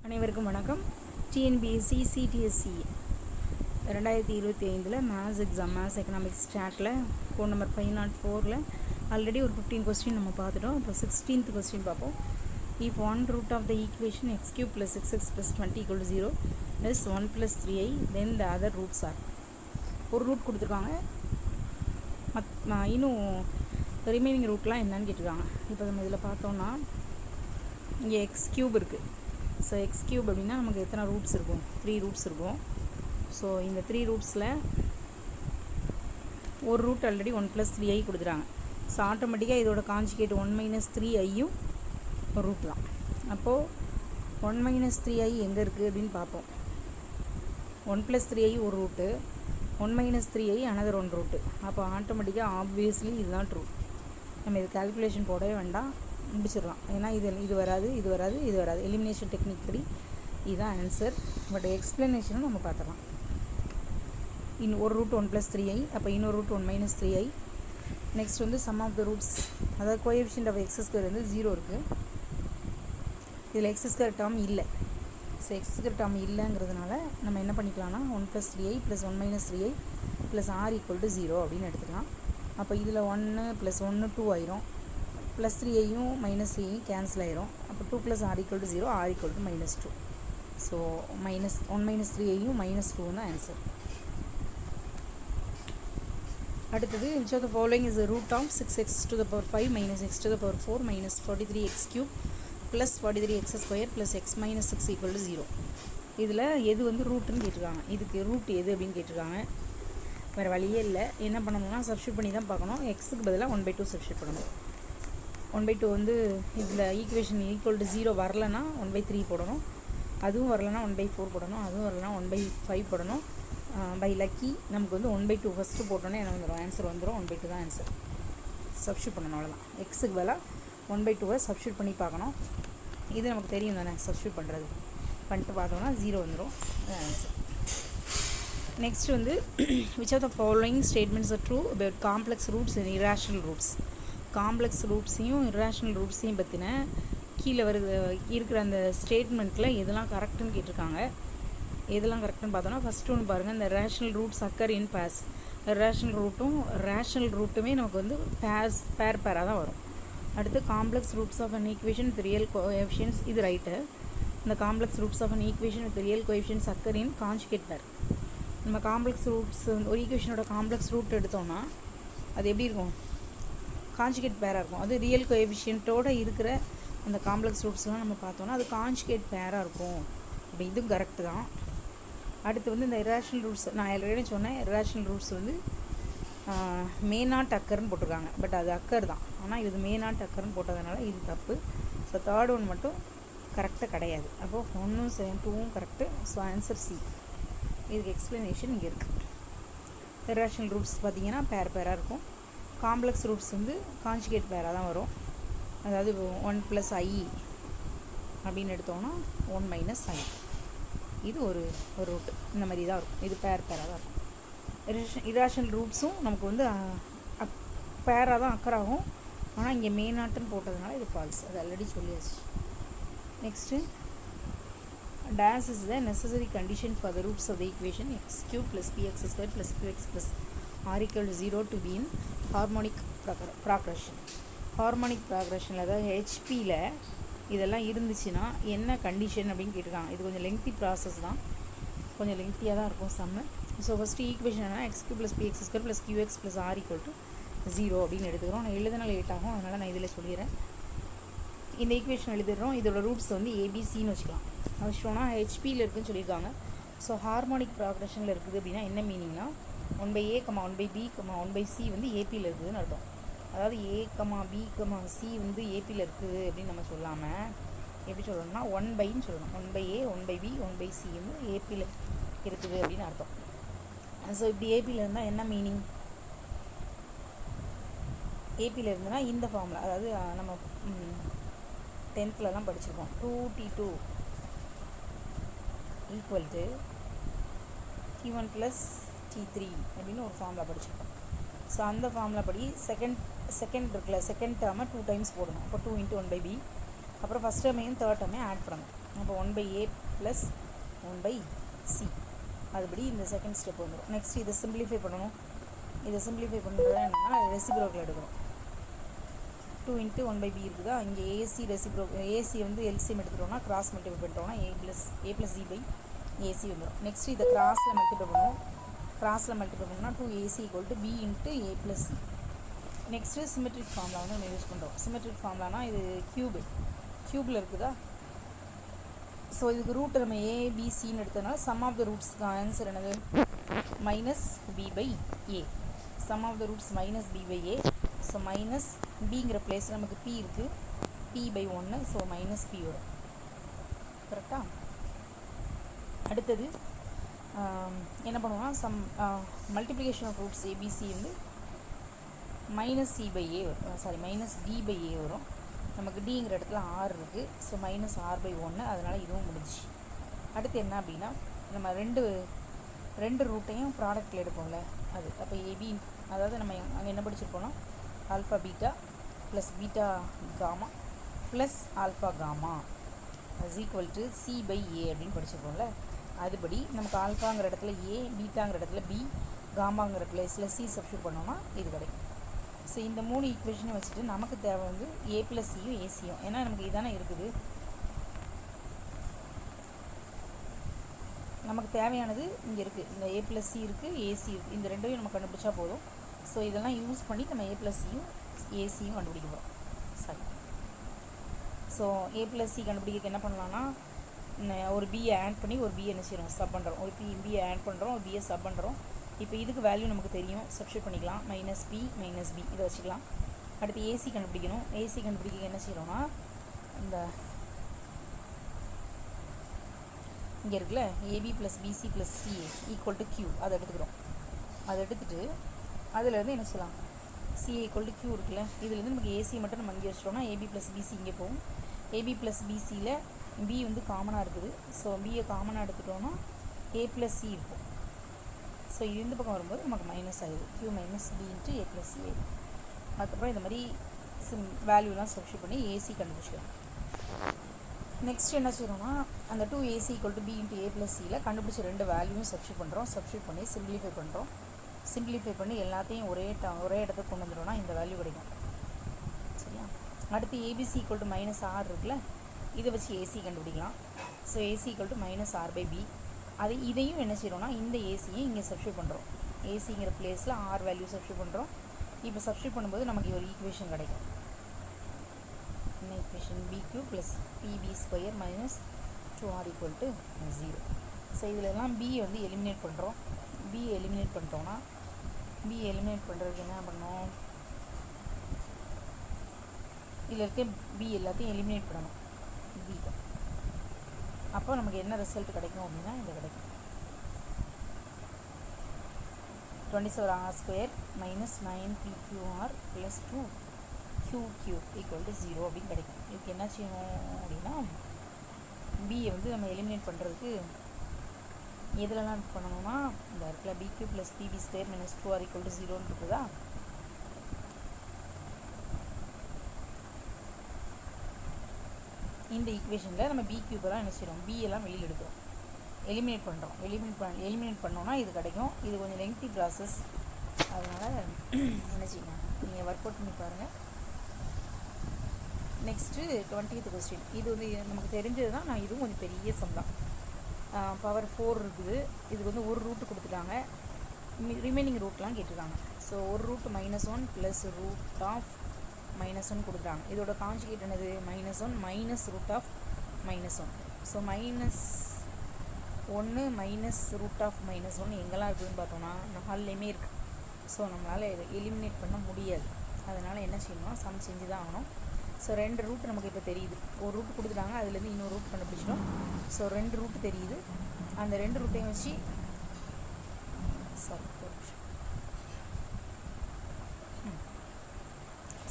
அனைவருக்கும் வணக்கம். TNPSC CDSC 2025 maths exam maths economics ஸ்டாட்டில் கோட் நம்பர் 504 ஆல்ரெடி ஒரு 15 கொஸ்டின் நம்ம பார்த்துட்டோம். இப்போ 16th கொஸ்டின் பார்ப்போம். If one root of the equation x cube plus 6x plus 20 equal to 0 is 1 plus 3i then the other roots are. ஒரு root கொடுத்துருக்காங்க, இன்னும் remaining ரூட்லாம் என்னன்னு கேட்டிருக்காங்க. இப்போ நம்ம இதில் பார்த்தோம்னா இங்கே எக்ஸ் கியூப் இருக்குது. ஸோ எக்ஸ் கியூப் அப்படின்னா நமக்கு எத்தனை ரூட்ஸ் இருக்கும்? 3 ரூட்ஸ் இருக்கும். ஸோ இந்த 3 ரூட்ஸில் ஒரு ரூட் ஆல்ரெடி 1 plus 3i கொடுத்துட்டாங்க. ஸோ ஆட்டோமேட்டிக்காக இதோட கான்ஜுகேட் 1 minus 3iயும் ஒரு ரூட் தான். அப்போது 1 minus 3i எங்கே இருக்குது அப்படின்னு பார்ப்போம். 1 plus 3i ஒரு root, 1 minus 3i another one root. அப்போ ஆட்டோமேட்டிக்காக ஆப்வியஸ்லி இதுதான் ட்ரூ. நம்ம இது கால்குலேஷன் போடவே வேண்டாம், முடிச்சிடலாம். ஏன்னா இது வராது, இது வராது, இது வராது. எலிமினேஷன் டெக்னிக் படி இதுதான் ஆன்சர். பட் எக்ஸ்ப்ளனேஷனும் நம்ம பார்த்துடலாம். ஒரு ரூட் 1 plus 3i, அப்போ இன்னொரு ரூட் 1 minus 3i. நெக்ஸ்ட் வந்து சம் ஆஃப் த ரூட்ஸ், அதாவது கோஎஃபிஷியன்ட் ஆஃப் எக்ஸ் ஸ்கொயர் வந்து 0 இருக்குது. இதில் எக்ஸ் ஸ்கொயர் டேர்ம் இல்லை. ஸோ எக்ஸ் ஸ்கொயர் டேர்ம் இல்லைங்கிறதுனால நம்ம என்ன பண்ணிக்கலாம்னா 1 plus 3i plus 1 minus 3i plus r equal to 0 அப்படின்னு எடுத்துக்கலாம். அப்போ இதில் 1 plus 1 2 ஆயிரும், ப்ளஸ் 3ஐயும் மைனஸ் 3ஐயும் கேன்சல் ஆயிரும். அப்போ 2 plus r equal to 0, r equal to -2. So -1 minus 3ஐயும் -2 தான் ஆன்சர். அடுத்தது which of the following is the root of 6x to the power 5 minus x to the power 4 minus 43x cube plus 43x square plus x minus 6 equal to 0. இதில் எது வந்து ரூட்டுன்னு கேட்டிருக்காங்க. இதுக்கு root எது அப்படின்னு கேட்டிருக்காங்க. வேறு வழியே இல்லை. என்ன பண்ணணும்னா சப்ஸ்டியூட் பண்ணி தான் பார்க்கணும். எக்ஸுக்கு பதிலாக 1/2 சப்ஸ்டியூட் பண்ணணும். 1/2 வந்து இதில் ஈக்குவேஷன் ஈக்குவல் டு 0 வரலன்னா 1/3 போடணும், அதுவும் வரலன்னா 1/4 போடணும், அதுவும் வரலன்னா 1/5 போடணும். பை லக்கி நமக்கு வந்து 1/2 ஃபஸ்ட்டு போட்டோன்னே என்ன வந்துடும், ஆன்சர் வந்துடும். 1/2 தான் ஆன்சர். சப்ஸ்டியூட் பண்ணணும், அவ்வளோதான். எக்ஸுக்கு பதிலாக 1/2 சப்ஸ்டியூட் பண்ணி பார்க்கணும். இது நமக்கு தெரியும் தானே, சப்ஸ்டியூட் பண்ணுறது. பண்ணிட்டு பார்த்தோம்னா 0 வந்துடும், அது ஆன்சர். நெக்ஸ்ட் வந்து which of the following statements are true about complex roots and irrational roots. Complex ரூட்ஸையும் இர்ரேஷனல் ரூட்ஸையும் பற்றின கீழே இருக்கிற அந்த ஸ்டேட்மெண்ட்டில் எதெல்லாம் கரெக்டுன்னு கேட்டிருக்காங்க. எதெல்லாம் கரெக்டுன்னு பார்த்தோன்னா ஃபஸ்ட்டு ஒன்று பாருங்கள், இந்த rational roots occur in pairs. Rational ரூட்டும் ரேஷனல் ரூட்டுமே நமக்கு வந்து பேராக தான் வரும். அடுத்து complex roots of an equation with real coefficients, இது ரைட்டு. இந்த complex roots of an equation with real coefficients occur in conjugate pair. நம்ம காம்ப்ளெக்ஸ் ரூட்ஸ் ஒரு ஈக்குவேஷனோட காம்ப்ளெக்ஸ் ரூட் எடுத்தோம்னா அது எப்படி இருக்கும், கான்ஜுகேட் பேராக இருக்கும். அது ரியல் கோஎஃபிஷியன்ட்டோடு இருக்கிற அந்த காம்ப்ளெக்ஸ் ரூட்ஸ்லாம் நம்ம பார்த்தோன்னா அது கான்ஜுகேட் பேராக இருக்கும். அப்படி இதுவும் கரெக்டு தான். அடுத்து வந்து இந்த இர்ரேஷனல் ரூட்ஸ், நான் ஆல்ரெடி சொன்னேன், இர்ரேஷனல் ரூட்ஸ் வந்து மே நாட் அக்கர்னு போட்டிருக்காங்க. பட் அது அக்கர் தான், ஆனால் இது மே நாட் அக்கர்னு போட்டதுனால இது தப்பு. ஸோ தேர்ட் ஒன் மட்டும் கரெக்டாக கிடையாது. அப்போது 1ம் 2ம் கரெக்டு. So answer C. இதுக்கு எக்ஸ்ப்ளனேஷன் இங்கே இருக்குது. இர்ரேஷனல் ரூட்ஸ் பார்த்திங்கன்னா பேராக இருக்கும். காம்ப்ளெக்ஸ் ரூட்ஸ் வந்து கான்ஜுகேட் பேராக தான் வரும். அதாவது 1 plus i அப்படின்னு எடுத்தோன்னா 1 minus i. இது ஒரு ரூட்டு. இந்த மாதிரி தான் இருக்கும். இது பேராக தான் இருக்கும். இர்ரேஷனல் ரூட்ஸும் நமக்கு வந்து பேராக தான் அக்கராகும். ஆனால் இங்கே மே நாட்டுன்னு போட்டதுனால இது ஃபால்ஸ். அது ஆல்ரெடி சொல்லியாச்சு. Next dash is the necessary condition for the roots of the equation x cube plus px square plus qx plus r equal to 0 to be in harmonic progression. Harmonic ப்ராக்ரெஷனில், அதாவது ஹெச்பியில் இதெல்லாம் இருந்துச்சுன்னா என்ன condition அப்படின்னு கேட்டிருக்காங்க. இது கொஞ்சம் லெங்க்தி ப்ராசஸ் தான், கொஞ்சம் லெங்க்த்தியாக தான் இருக்கும் சம்மு. ஸோ ஃபஸ்ட்டு ஈக்குவேஷன் என்னன்னா x cube plus px square plus qx plus r equal to 0 அப்படின்னு எடுத்துக்கிறோம். நான் எழுதுனா லேட் ஆகும், அதனால் நான் இதில் சொல்லிடுறேன். இந்த ஈக்குவேஷன் எழுதிடுறோம். இதோட ரூட்ஸ் வந்து ஏபிசின்னு வச்சுக்கலாம். வச்சுட்டோன்னா ஹெச்பியில் இருக்குதுன்னு சொல்லியிருக்காங்க. ஸோ ஹார்மோனிக் ப்ராக்ரெஷனில் இருக்குது அப்படின்னா என்ன மீனிங்னா 1/a, 1/b, 1/c வந்து ஏபியில் இருக்குதுன்னு அர்த்தம். அதாவது a, b, c வந்து ஏபியில் இருக்குது அப்படின்னு நம்ம சொல்லாமல் எப்படி சொல்லணும்னா 1/ன்னு சொல்லணும். 1/a, 1/b, 1/c வந்து ஏபியில் இருக்குது அப்படின்னு அர்த்தம். ஸோ இப்படி ஏபியில் இருந்தால் என்ன மீனிங், ஏபியில் இருந்ததுன்னா இந்த ஃபார்மில், அதாவது நம்ம 10th படிச்சிருக்கோம். 2t2 equal to t1 + t3 அப்படின்னு ஒரு ஃபார்முலா படிச்சிருக்கோம். ஸோ அந்த ஃபார்முலா படி செகண்ட் இருக்குல்ல, செகண்ட் டேர்மை 2 டைம்ஸ் போடணும். அப்போ 2 × 1/b. அப்புறம் ஃபஸ்ட் டேர்மையும் தேர்ட் டேர்மையும் ஆட் பண்ணணும். அப்போ 1/a ப்ளஸ் 1/c அதுபடி இந்த செகண்ட் ஸ்டெப் வந்துடும். நெக்ஸ்ட் இதை சிம்பிளிஃபை பண்ணணும். இதை சிம்பிளிஃபை பண்ணுறது என்னென்னா ரெசிப்ரோக்கல் எடுக்கணும். 2 × 1/b இருக்குதா, இங்கே ஏசி ஏசி வந்து எல்சிஎம் எடுத்துட்டோம்னா கிராஸ் மல்டிப்ளை பண்ணிட்டோம்னா a+c பை ஏசி வந்துடும். நெக்ஸ்ட் இதை கிராஸில் மல்டிப்ளை பண்ணுவோம். கிராஸில் மல்டிப்ளை பண்ணால் 2ac = b × a+c. Next symmetric formula வந்து நம்ம யூஸ் பண்ணுறோம். சிமெட்ரிக் ஃபார்முலானா இது க்யூபில் இருக்குதா. ஸோ இதுக்கு ரூட் நம்ம ஏபிசின்னு எடுத்ததுனால சம் ஆஃப் த ரூட்ஸ்க்கு ஆன்சர் என்னது -b/a. Sum of the roots -b/a. So minus பிங்கிற பிளேஸில் நமக்கு p இருக்குது, p/1, ஸோ -p வரும். கரெக்டாக. அடுத்தது என்ன பண்ணுவோம்னா மல்டிப்ளிகேஷன் ஆஃப் ரூட்ஸ் ஏபிசி வந்து -c/a வரும், சாரி -d/a வரும். நமக்கு டிங்கிற இடத்துல r இருக்குது, ஸோ -r/1, அதனால் இதுவும் முடிஞ்சு. அடுத்து என்ன அப்படின்னா நம்ம ரெண்டு ரூட்டையும் ப்ராடக்டில் எடுப்போம்ல அது. அப்போ ஏபி, அதாவது நம்ம அங்கே என்ன படிச்சிருப்போம்னா alpha beta plus beta gamma plus alpha gamma = c/a அப்படின்னு படிச்சிருப்போம்ல. அதுபடி நமக்கு ஆல்ஃபாங்கிற இடத்துல a, பீட்டாங்கிற இடத்துல b, காமாங்கிற பிளேஸில் c சப்ஸ்டியூட் பண்ணோம்னா இது கிடைக்கும். ஸோ இந்த 3 ஈக்குவேஷனை வச்சுட்டு நமக்கு தேவை வந்து a+cயும் ஏசியும். ஏன்னா நமக்கு இதானே இருக்குது, நமக்கு தேவையானது இங்கே இருக்குது. இந்த a+c இருக்குது, ஏசி இருக்குது. இந்த ரெண்டையும் நம்ம கண்டுபிடிச்சா போதும். ஸோ இதெல்லாம் யூஸ் பண்ணி நம்ம a+cயும் ஏசியும் கண்டுபிடிக்க போகிறோம். சரி. ஸோ a+c கண்டுபிடிக்க என்ன பண்ணலான்னா ஒரு பியை ஆட் பண்ணி ஒரு பியை என்ன செய்கிறோம், சப் பண்ணுறோம். ஒரு பியை ஆட் பண்ணுறோம், ஒரு பியை சப் பண்ணுறோம். இப்போ இதுக்கு வேல்யூ நமக்கு தெரியும், சப்ஸ்டியூட் பண்ணிக்கலாம். -p -b இதை வச்சுக்கலாம். அடுத்து ஏசி கண்டுபிடிக்கணும். ஏசி கண்டுபிடிக்க என்ன செய்கிறோன்னா இந்த இங்கே இருக்குல்ல ab + bc + ca = q அதை எடுத்துக்கிறோம். அதை எடுத்துகிட்டு அதிலேருந்து என்ன செய்யலாம், ca = q இருக்குல்ல, இதுலேருந்து நமக்கு ஏசி மட்டும் நம்ம இங்கே வச்சிட்டோம்னா ab + bc இங்கே போகும். ab + bcயில் b வந்து காமனாக இருக்குது. ஸோ பியை காமனாக எடுத்துட்டோன்னா a+c இருக்கும். ஸோ இது இந்த பக்கம் வரும்போது நமக்கு மைனஸ் ஆகுது, q - b × a+c. அதுக்கப்புறம் இந்த மாதிரி வேல்யூலாம் சப்ஸ்டியூட் பண்ணி ஏசி கண்டுபிடிச்சிக்கலாம். நெக்ஸ்ட் என்ன செய்யணும்னா அந்த 2ac = b × a+cயில் கண்டுபிடிச்ச ரெண்டு வேல்யூவும் சப்ஸ்டியூட் பண்ணுறோம். சப்ஸ்டியூட் பண்ணி சிம்பிளிஃபை பண்ணுறோம். சிம்பிளிஃபை பண்ணி எல்லாத்தையும் ஒரே இடத்துக்கு கொண்டு வந்துட்டோம்னா இந்த வேல்யூ கிடைக்கும். சரியா. அடுத்து abc = -r இருக்குல்ல, இதை வச்சு ஏசி கண்டுபிடிக்கலாம். So ac = -r/b. இதையும் என்ன செய்கிறோம்னா இந்த ஏசியை இங்கே சப்ஸ்டியூட் பண்ணுறோம். ஏசிங்கிற பிளேஸில் r வேல்யூ சப்ஸ்டியூட் பண்ணுறோம். இப்போ சப்ஸ்டியூட் பண்ணும்போது நமக்கு ஒரு ஈக்குவேஷன் கிடைக்கும். என்ன equation, bq + pb² - 2r = 0. So இதிலெல்லாம் b வந்து எலிமினேட் பண்ணுறோம். b எலிமினேட் பண்ணிட்டோம்னா b எலிமினேட் பண்ணுறதுக்கு என்ன பண்ணோம், இதில் இருக்க b எல்லாத்தையும் எலிமினேட் பண்ணணும். b அப்போ நமக்கு என்ன ரிசல்ட் கிடைக்கும் அப்படின்னா இது கிடைக்கும். 27r² - 9pqr + 2qq = 0 அப்படின்னு கிடைக்கும். இதுக்கு என்ன செய்யணும் அப்படின்னா பியை வந்து நம்ம எலிமினேட் பண்ணுறதுக்கு எதுலலாம் பண்ணணும்னா இந்த இடத்துல bq + pb² - 2r = 0ன்னு இருக்குதா, இந்த ஈக்குவேஷனில் நம்ம bq என்ன செய்கிறோம், b எல்லாம் வெளியில் எடுக்கிறோம், எலிமினேட் பண்ணுறோம். எலிமினேட் பண்ணோன்னா இது கிடைக்கும். இது கொஞ்சம் லெங்க்தி ப்ராசஸ், அதனால் என்ன செய்யணும், நீங்கள் ஒர்க் அவுட் பண்ணி பாருங்கள். Next 20th question. இது வந்து நமக்கு தெரிஞ்சது தான். நான் இதுவும் கொஞ்சம் பெரிய சம் தான். பவர் 4 இருக்குது. இதுக்கு வந்து ஒரு ரூட்டு கொடுத்துட்டாங்க, ரிமைனிங் ரூட்லாம் கேட்டிருக்காங்க. ஸோ ஒரு ரூட் -1 + √(-1) கொடுத்துட்டாங்க. இதோட கான்ஜுகேட் என்னது, -1 - √(-1). ஸோ -1 -√(-1) எங்கெல்லாம் இருக்குதுன்னு பார்த்தோம்னா 4லேயுமே இருக்குது. ஸோ நம்மளால் இதை எலிமினேட் பண்ண முடியாது. அதனால் என்ன செய்யணும்னா சம் செஞ்சு தான் ஆகணும். ஸோ 2 ரூட் நமக்கு இப்போ தெரியுது. ஒரு ரூட் கொடுத்துட்டாங்க, அதுலேருந்து இன்னொரு ரூட் கண்டுபிடிச்சிட்டோம். ஸோ 2 ரூட் தெரியுது. அந்த 2 ரூட்டையும் வச்சு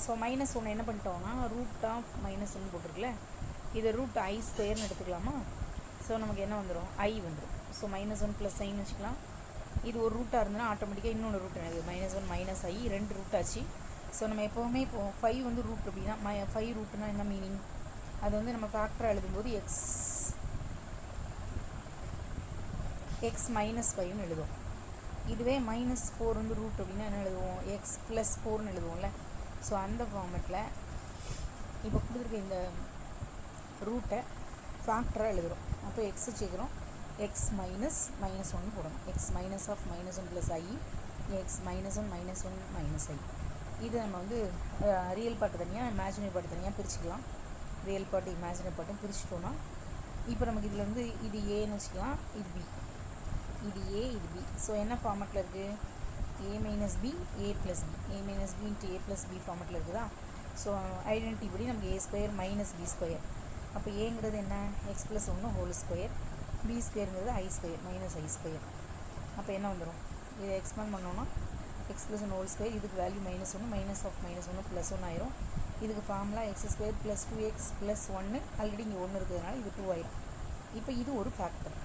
ஸோ -1 என்ன பண்ணிட்டோம்னா √(-1) போட்டிருக்குல்ல, இதை √i² எடுத்துக்கலாமா. ஸோ நமக்கு என்ன வந்துடும், i வந்துடும். ஸோ -1 + i வச்சுக்கலாம். இது ஒரு ரூட்டாக இருந்ததுன்னா ஆட்டோமேட்டிக்காக இன்னொன்று ரூட் என்னது, -1 - i 2 ரூட் ஆச்சு. ஸோ நம்ம எப்போவுமே இப்போது 5 வந்து ரூட் அப்படின்னா 5 ரூட்னா என்ன மீனிங், அது வந்து நம்ம ஃபேக்டராக எழுதும்போது x எக்ஸ் மைனஸ் ஃபைவ்னு எழுதுவோம். இதுவே -4 வந்து ரூட் அப்படின்னா என்ன எழுதுவோம், எக்ஸ் ப்ளஸ் 4ன்னு எழுதுவோம்ல. ஸோ அந்த ஃபார்மெட்டில் இப்போ கொடுத்துருக்க இந்த ரூட்டை ஃபேக்டராக எழுதுகிறோம். அப்போ எக்ஸு சேர்க்குறோம், எக்ஸ் -1 போடணும். X minus of -1 plus i, x -1 -1 minus i. இது நம்ம வந்து ரியல் பார்ட்டு தனியாக இமேஜினரி பார்ட்டு தனியாக பிரிச்சுக்கலாம். ரியல் பார்ட்டு இமேஜினரி பார்ட்டும் பிரிச்சுட்டோன்னா இப்போ நமக்கு இதில் வந்து இது ஏன்னு வச்சுக்கலாம், இது பி, இது ஏ, இது பி. ஸோ என்ன ஃபார்மெட்டில் இருக்குது, a minus b a plus b, a minus b into a plus b ஃபார்மெட்டில் இருக்குதா. ஸோ ஐடென்டிட்டி படி நமக்கு a square minus b square. அப்போ ஏங்கிறது என்ன, x plus 1 whole square, b ஸ்கொயருங்கிறது i square minus i square. அப்போ என்ன வந்துடும், இதை எக்ஸ்பேண்ட் பண்ணோன்னா எக்ஸ் ப்ளஸ் 1 ஹோல் ஸ்கொயர், இதுக்கு வேல்யூ -1 மைனஸ் ஆஃப் -1 ப்ளஸ் 1 ஆயிரும். இதுக்கு formula x square plus 2x plus 1, already இங்கே 1 இருக்கிறதுனால இது 2 ஆயிரும். இப்போ இது ஒரு ஃபேக்டர்,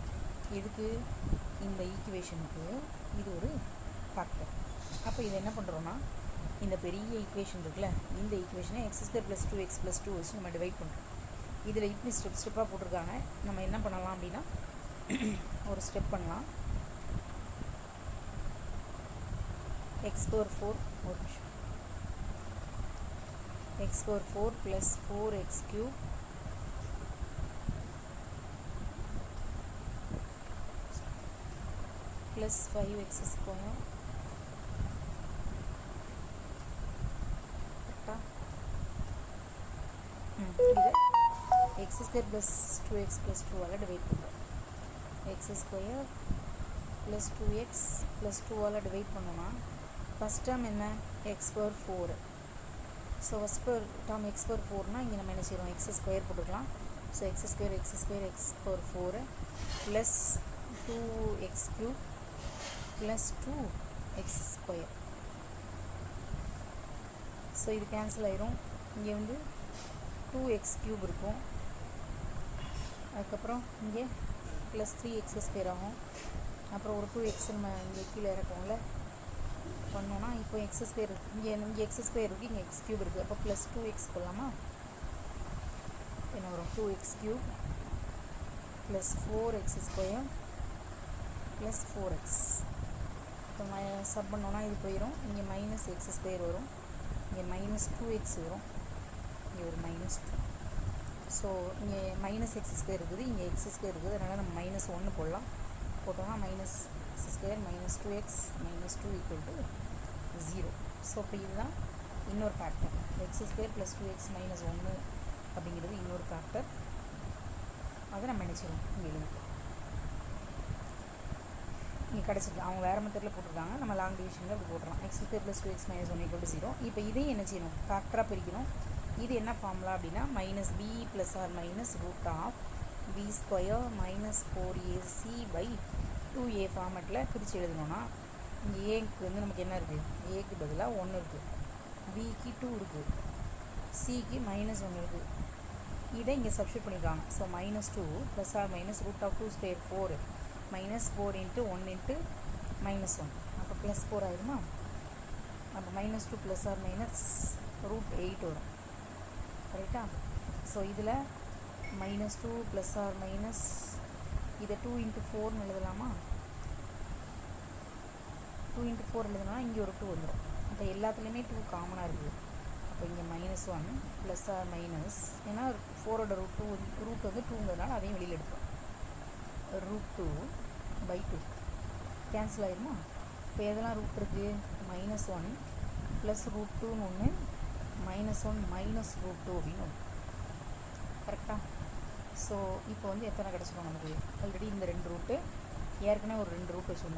இதுக்கு இந்த ஈக்குவேஷனுக்கு இது ஒரு ஃபேக்டர். அப்போ இதை என்ன பண்ணுறோன்னா இந்த பெரிய ஈக்குவேஷன் இருக்குல்ல, இந்த ஈக்குவேஷனை X square plus 2x plus 2 வச்சு நம்ம டிவைட் பண்ணுறோம். இதில் இப்படி ஸ்டெப்பாக போட்டிருக்காங்க. நம்ம என்ன பண்ணலாம் அப்படின்னா ஒரு ஸ்டெப் பண்ணலாம். எக்ஸ் பவர் 4 ஒரு நிமிஷம், x power 4 plus 4x cube plus 5x square இது x square plus 2x plus 2ஆல் டிவைட் பண்ணுறோம். X square plus 2x plus 2ஆல் டிவைட் பண்ணோன்னா ஃபஸ்ட் டேர்ம் என்ன, x power 4. So first term x power 4னால் இங்கே நம்ம என்ன செய்கிறோம், எக்ஸ் ஸ்கொயர் போட்டுக்கலாம். So x square x power 4 plus 2x cube plus 2x square. So இது கேன்சல் ஆயிரும். இங்கே வந்து 2x கியூப் இருக்கும், அதுக்கப்புறம் இங்கே ப்ளஸ் 3x ஸ்கொயர் ஆகும். அப்புறம் ஒரு 2x நம்ம இங்கே கீழே இறக்குவோம்ல பண்ணோன்னா இப்போ எக்ஸ் ஸ்கொயர் இருக்குது, இங்கே எக்ஸ் ஸ்கொயர் இருக்குது, இங்கே எக்ஸ் கியூப் இருக்குது. அப்போ ப்ளஸ் 2x போடலாமா, என்ன வரும், 2x cube plus 4x square plus 4x. இப்போ சப் பண்ணோன்னா இது போயிடும், இங்கே மைனஸ் எக்ஸ் ஸ்கொயர் வரும், இங்கே மைனஸ் 2x வரும், இங்கே ஒரு -2. ஸோ இங்கே மைனஸ் எக்ஸ் ஸ்கொயர் இருக்குது, இங்கே எக்ஸ் ஸ்கொயர் இருக்குது, அதனால் நம்ம -1 போடலாம். போட்டோம்னா minus X square minus 2x minus 2 equal to 0. So இப்போ இதுதான் இன்னொரு factor, X square plus 2x minus 1 அப்படிங்கிறது இன்னொரு ஃபேக்டர். அதை நம்ம நினச்சிடுவோம் இங்கே எழுதி. இங்கே கிடச்சிருக்கு, அவங்க வேறு மெத்தடில் போட்டிருக்காங்க, நம்ம லாங் டிவிஷனில் இப்படி போட்டுறோம். X square plus 2x minus 1 equal to 0. இப்போ இதையும் என்ன செய்யணும், ஃபேக்டராக பிரிக்கணும். இது என்ன ஃபார்முலா அப்படின்னா minus B plus or minus root of B square minus 4ac by 2a ஃபார்மெட்டில் பிரித்து எழுதணும்னா இங்கே ஏக்கு வந்து நமக்கு என்ன இருக்குது, ஏக்கு பதிலாக 1 இருக்குது, பிக்கு 2 இருக்குது, சிக்கு -1 இருக்குது. இதை இங்கே சப்ஸ்டியூட் பண்ணியிருக்காங்க. So -2 plus or minus root of 2 square 4 -4 into 1 into -1, அப்போ ப்ளஸ் 4 ஆயிடுமா. அப்போ -2 ப்ளஸ் ஆர் மைனஸ் ரூட் 8 வரும், கரெக்டா. ஸோ இதில் -2 ப்ளஸ் ஆர் மைனஸ் இதை 2 இன்ட்டு 4ன்னு எழுதலாமா. 2 இன்ட்டு 4 எழுதுனா இங்கே ஒரு 2 வந்துடும். அப்போ எல்லாத்துலேயுமே 2 காமனாக இருக்குது. அப்போ இங்கே -1 ப்ளஸ் ஆர் மைனஸ், ஏன்னா 4ஓட ரூட் வந்து 2ங்கிறதுனால அதையும் வெளியில் எடுப்போம். √2 பை 2 கேன்சல் ஆகிடுமா. இப்போ எதெல்லாம் ரூட் இருக்குது, -1 ப்ளஸ் √2ன்னு ஒன்று, -1 மைனஸ் √2 அப்படின்னு ஒன்று, கரெக்டாக. ஸோ இப்போ வந்து எத்தனை கிடச்சிடும் நமக்கு, ஆல்ரெடி இந்த 2 ரூட்டு, ஏற்கனவே ஒரு 2 ரூட் வச்சுருந்தோம்.